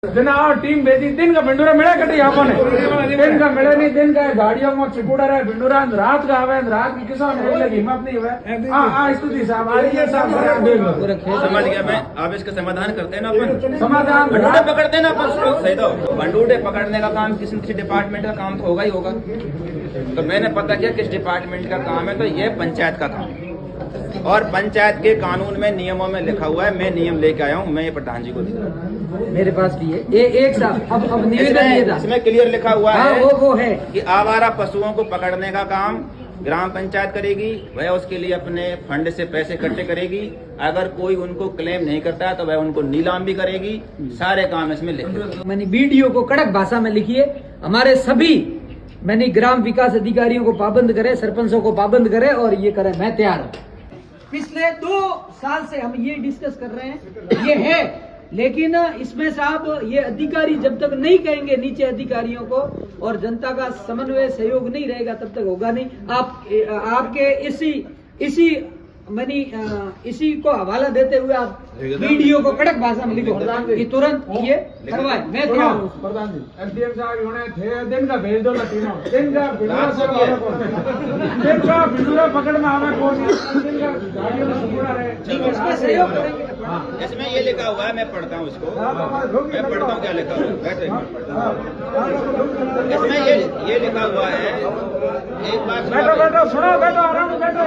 जना टीम भेजी दिन का भिंडूरा मिला कटे यहाँ पर दिन का मिले नहीं दिन का गाड़ियों में चिकुड़ा रहे भिंडूरा रात का आवे रात की किसान हिम्मत नहीं हुआ स्तुति साहब आ रही है साहब समझ गया मैं। आप इसका समाधान करते हैं ना अपन समाधान भंडूरे पकड़ते हैं ना अपन सही तो भंडूरे पकड़ने का काम किसी न किसी डिपार्टमेंट का काम तो होगा ही होगा। तो मैंने पता किया किस डिपार्टमेंट का काम है, तो ये पंचायत का काम है और पंचायत के कानून में नियमों में लिखा हुआ है। मैं नियम लेके आया हूँ, मैं ये प्रधान जी को दे दूँ। मेरे पास भी है एक साहब अब निवेदन ये था इसमें क्लियर लिखा हुआ है वो है कि आवारा पशुओं को पकड़ने का काम ग्राम पंचायत करेगी, वह उसके लिए अपने फंड से पैसे इकट्ठे करेगी। अगर कोई उनको क्लेम नहीं करता है तो वह उनको नीलाम भी करेगी। सारे काम इसमें लिखे। मैंने वीडियो को कड़क भाषा में लिखिए, हमारे सभी मैंने ग्राम विकास अधिकारियों को पाबंद करे, सरपंचों को पाबंद करे और ये करे। मैं तैयार हूँ। पिछले 2 साल से हम ये डिस्कस कर रहे हैं, ये है, लेकिन इसमें साहब ये अधिकारी जब तक नहीं कहेंगे नीचे अधिकारियों को और जनता का समन्वय सहयोग नहीं रहेगा तब तक होगा नहीं। आपके इसी को हवाला देते हुए आप वीडियो को कड़क भाषा में लिखो कि तुरंत ये करवाए। मैं प्रधान जी एसडीएम साहब होने थे दिन का भेज दो तीनों दिन का भिंडूरा पकड़ में हमें कौन दिन का गाड़ियों में चिकुड़ा रहे इसमें सहयोग करेंगे। इसमें ये लिखा हुआ है, मैं पढ़ता हूँ इसको, मैं पढ़ता हूँ क्या लिखा हुआ है। इसमें ये लिखा हुआ है, एक बात बैठो सुनो, बैठो आराम बैठो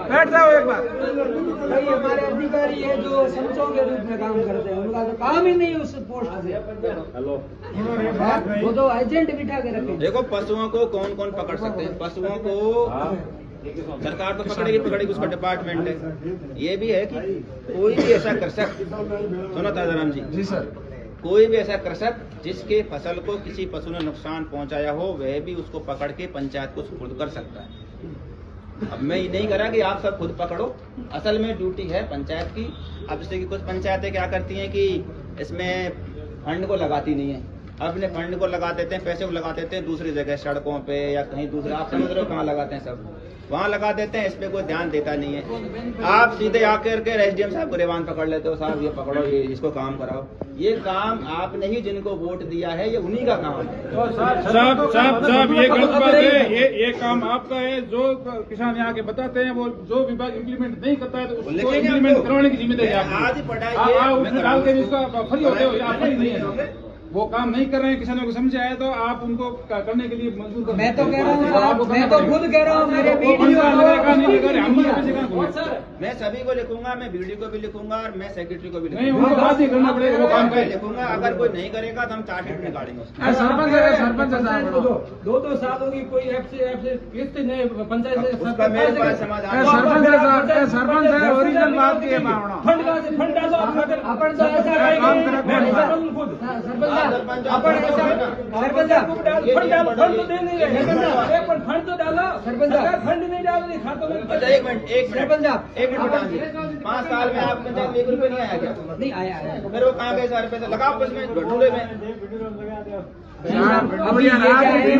बैठ जाओ एक बार। भाई हमारे अधिकारी है जो संचों के रूप में काम करते हैं, उनका तो काम ही नहीं उस पोस्ट से। वो तो एजेंट बिठा के रखे। देखो पशुओं को कौन कौन पकड़ सकते हैं। पशुओं को सरकार तो पकड़ेगी, उसका डिपार्टमेंट है। ये भी है कि कोई भी ऐसा कृषक, सुनो ताजाराम जी सर, कोई भी ऐसा कृषक जिसके फसल को किसी पशु ने नुकसान पहुंचाया हो, वह भी उसको पकड़ के पंचायत को सुपुर्द कर सकता है। अब मैं ये नहीं करा कि आप सब खुद पकड़ो, असल में ड्यूटी है पंचायत की। अब जैसे कि कुछ पंचायतें क्या करती हैं कि इसमें फंड को लगाती नहीं है, अपने फंड को लगा देते हैं, पैसे को लगा देते हैं दूसरी जगह, सड़कों पे या कहीं दूसरे, आप समझ रहे हो कहाँ लगाते हैं, सब वहाँ लगा देते हैं। इस पे कोई ध्यान देता नहीं है। आप सीधे आकर के एसडीएम साहब को रेवान पकड़ लेते हो, साहब ये पकड़ो, ये इसको काम कराओ। ये काम आपने ही जिनको वोट दिया है, ये उन्हीं का काम है। साहब ये गलत बात है। ये काम आपका है। जो किसान यहाँ के बताते हैं, वो जो विभाग इम्प्लीमेंट नहीं करता है तो उसको इम्प्लीमेंट करवाने की जिम्मेदारी आज ही पढ़ाई डाल के इसका फ्री होते हो, आप फ्री नहीं है। वो काम नहीं कर रहे हैं, किसानों को समझे आए तो आप उनको करने के लिए मजबूर कर। मैं तो कह रहा हूँ, मैं तो खुद कह रहा हूँ, मेरे वीडियो मैं सभी को लिखूंगा, मैं वीडियो को भी लिखूंगा और मैं सेक्रेटरी को भी नहीं, उनको बात ही करना पड़ेगा। वो काम लिखूंगा। अगर कोई नहीं करेगा तो हम चार्जशीट निकालेंगे। सरपंच साहब 2 साल होगी, कोई ऐसे किस्त नहीं पंचायत से उसका मेरे पास समाधान। सरपंच है, ओरिजिनल बात की है। फंड डालो अपन तो ऐसा फंड तो डालो सरपंच, फंड नहीं डालो नहीं खातों में। अच्छा एक मिनट प्रधान जी, 5 साल में आप पंचायत में 1 रुपये नहीं आया क्या? नहीं आया। फिर वो कहाँ गए सारे पैसे? लगाओ उसमें ढूंढे में। अब ये क्या है?